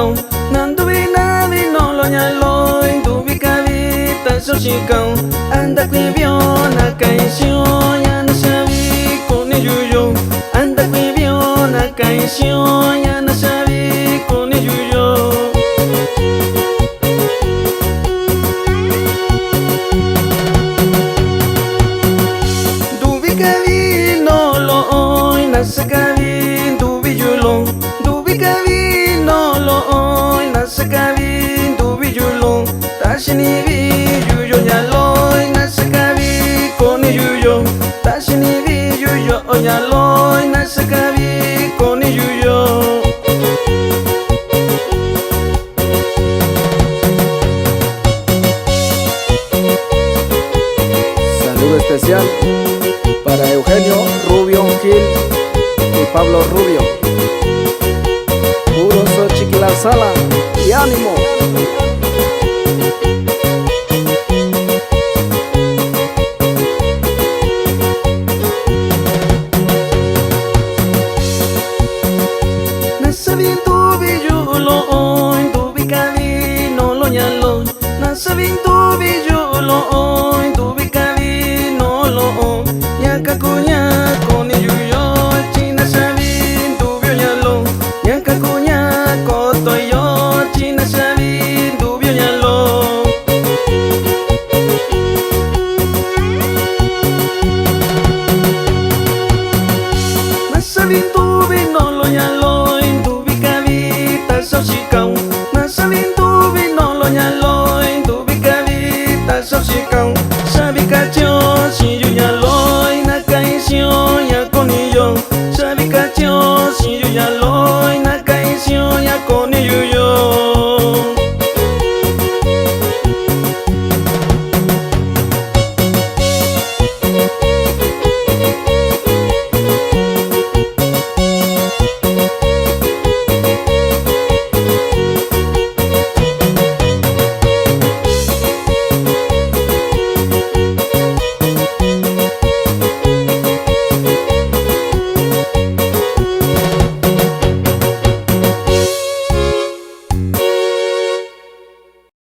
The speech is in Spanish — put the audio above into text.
lau nandubi nabi no lo nyalo indubi kavita sosikau anda kwibio na kaisio ya na sabi kone yuyo anda kwibio na kaisio ya na sabi kone yuyo dubi kavi no lo oi na sakavi dubi yulo dubi kavi no lo oi na sakavi dubi yulo tashini vi yuyo nyaloi na sakavi kone yuyo tashini vi yuyo nyaloi na sakavi kone yuyo. Saludo especial para Eugenio Rubio Gil y Pablo Rubio. Puro Xochitlazala y ánimo. Nasabing tubig yulo oy tubig kavi no lo nyalo nasabing tubig yulo oy tubig kavi no lo oy yakakunya koni yuyo china sabing tubig nyalo yakakunya kotoyo china sabing tubig nyalo nasabing tubig no lo nyalo sosikau nasabing tubig no lo nyaloy tubig kavita sosikau sabi kacyo si yu nyaloy nakaisyo ya koniyo sabi kacyo si yu nyaloy nakaisyo ya koniyo.